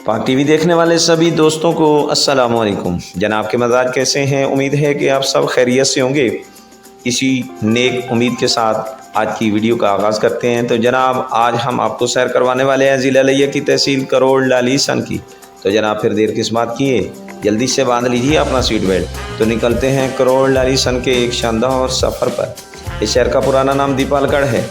پاک T V دیکھنے والے سبھی دوستوں کو السلام علیکم۔ جناب کے مزاج کیسے ہیں؟ امید ہے کہ آپ سب خیریت سے ہوں گے۔ اسی نیک امید کے ساتھ آج کی ویڈیو کا آغاز کرتے ہیں۔ تو جناب آج ہم آپ کو سیر کروانے والے ہیں ضلع لیہ کی تحصیل کروڑ لالیسن کی۔ تو جناب پھر دیر کس بات کی ہے، جلدی سے باندھ لیجیے اپنا سیٹ بیلٹ، تو نکلتے ہیں کروڑ لالیسن کے ایک شاندار سفر پر۔ اس شہر کا پرانا نام دیپال گڑھ ہے۔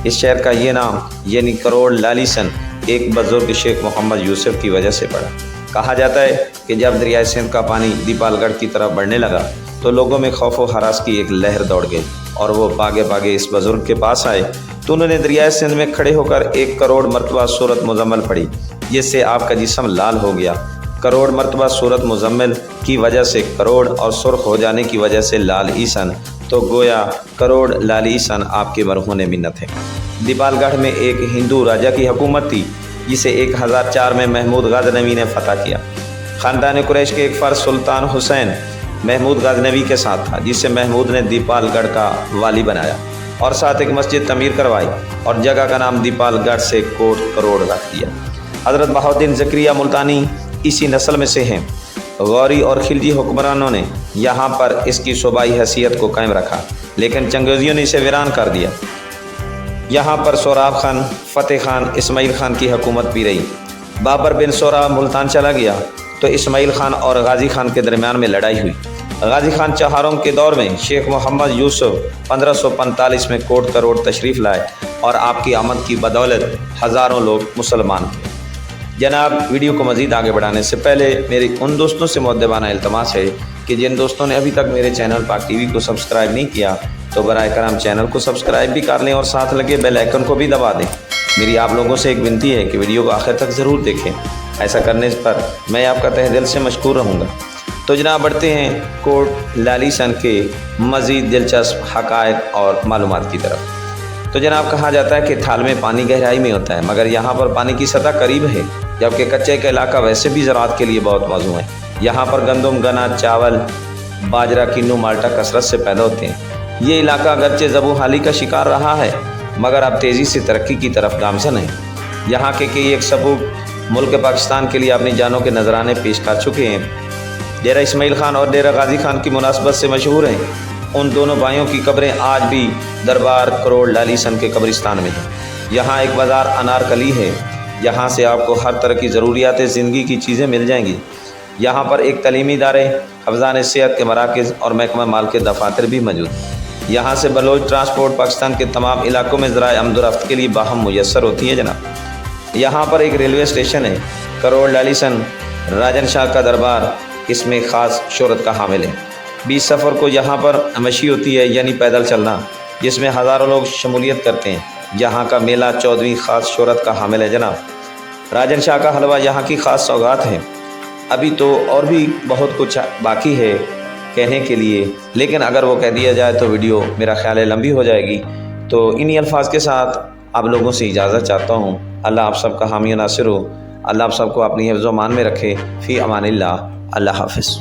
اس شہر کا یہ نام یعنی کروڑ لالیسن ایک بزرگ شیخ محمد یوسف کی وجہ سے پڑا۔ کہا جاتا ہے کہ جب دریائے سندھ کا پانی دیپال گڑھ کی طرف بڑھنے لگا تو لوگوں میں خوف و ہراس کی ایک لہر دوڑ گئی اور وہ بھاگے بھاگے اس بزرگ کے پاس آئے تو انہوں نے دریائے سندھ میں کھڑے ہو کر 1 کروڑ مرتبہ سورت مزمل پڑھی، جس سے آپ کا جسم لال ہو گیا۔ کروڑ مرتبہ سورت مزمل کی وجہ سے کروڑ اور سرخ ہو جانے کی وجہ سے لال عیسن، تو گویا کروڑ لالیسن آپ کے مرہون منت ہے۔ دیپال گڑھ میں ایک ہندو راجا کی حکومت تھی جسے 1004 میں محمود غزنوی نے فتح کیا۔ خاندان قریش کے ایک فرد سلطان حسین محمود غزنوی کے ساتھ تھا، جسے محمود نے دیپال گڑھ کا والی بنایا اور ساتھ ایک مسجد تعمیر کروائی اور جگہ کا نام دیپال گڑھ سے کوٹ کروڑ رکھ دیا۔ حضرت بہاؤالدین زکریا ملتانی اسی نسل میں سے ہیں۔ غوری اور خلجی حکمرانوں نے یہاں پر اس کی صوبائی حیثیت کو قائم رکھا، لیکن چنگیزیوں نے اسے ویران کر دیا۔ یہاں پر سوراب خان، فتح خان، اسماعیل خان کی حکومت بھی رہی۔ بابر بن سوراب ملتان چلا گیا تو اسماعیل خان اور غازی خان کے درمیان میں لڑائی ہوئی۔ غازی خان چہاروں کے دور میں شیخ محمد یوسف 1545 میں کوٹ کروڑ تشریف لائے اور آپ کی آمد کی بدولت ہزاروں لوگ مسلمان ہوئے۔ جناب ویڈیو کو مزید آگے بڑھانے سے پہلے میری ان دوستوں سے مؤدبانہ التماس ہے کہ جن دوستوں نے ابھی تک میرے چینل پاک ٹی وی کو سبسکرائب نہیں کیا تو براہ کرم چینل کو سبسکرائب بھی کر لیں اور ساتھ لگے بیل آئیکن کو بھی دبا دیں۔ میری آپ لوگوں سے ایک ونتی ہے کہ ویڈیو کو آخر تک ضرور دیکھیں، ایسا کرنے پر میں آپ کا تہ دل سے مشکور رہوں گا۔ تو جناب بڑھتے ہیں کوٹ لالیسن کے مزید دلچسپ حقائق اور معلومات کی طرف۔ تو جناب کہا جاتا ہے کہ تھال میں پانی گہرائی میں ہوتا ہے، مگر یہاں پر پانی کی سطح قریب ہے، جبکہ کچے کا علاقہ ویسے بھی زراعت کے لیے بہت موزوں ہے۔ یہاں پر گندم، گنا، چاول، باجرہ، کینو، مالٹا کثرت سے پیدا ہوتے ہیں۔ یہ علاقہ اگرچہ زبوں حالی کا شکار رہا ہے مگر اب تیزی سے ترقی کی طرف گامزن ہے۔ یہاں کے کئی ایک سبوک ملک پاکستان کے لیے اپنی جانوں کے نذرانے پیش کر چکے ہیں۔ ڈیرہ اسماعیل خان اور ڈیرہ غازی خان کی مناسبت سے مشہور ہیں۔ ان دونوں بھائیوں کی قبریں آج بھی دربار کروڑ لالیسن کے قبرستان میں ہیں۔ یہاں ایک بازار انارکلی ہے، یہاں سے آپ کو ہر طرح کی ضروریات زندگی کی چیزیں مل جائیں گی۔ یہاں پر ایک تعلیمی ادارے، حفظان صحت کے مراکز اور محکمہ مال کے دفاتر بھی موجود ہیں۔ یہاں سے بلوچ ٹرانسپورٹ پاکستان کے تمام علاقوں میں ذرائع آمد و رفت کے لیے باہم میسر ہوتی ہے جناب۔ یہااں پر ایک ریلوے اسٹیشن ہے۔ کروڑ لالیسن راجن شاہ کا دربار اس میں خاص شہرت کا حامل ہے۔ 20 سفر کو یہاں پر مشی ہوتی ہے، یعنی پیدل چلنا، جس میں ہزاروں لوگ شمولیت کرتے ہیں۔ یہاں کا میلہ 14ویں خاص شہرت کا حامل ہے جناب۔ راجن شاہ کا حلوہ یہاں کی خاص سوغات ہے۔ ابھی تو اور بھی بہت کچھ باقی ہے کہنے کے لیے، لیکن اگر وہ کہہ دیا جائے تو ویڈیو میرا خیال ہے لمبی ہو جائے گی۔ تو انہی الفاظ کے ساتھ آپ لوگوں سے اجازت چاہتا ہوں۔ اللہ آپ سب کا حامی و ناصر ہو، اللہ آپ سب کو اپنی حفظ و امان میں رکھے۔ فی امان اللہ، اللہ حافظ۔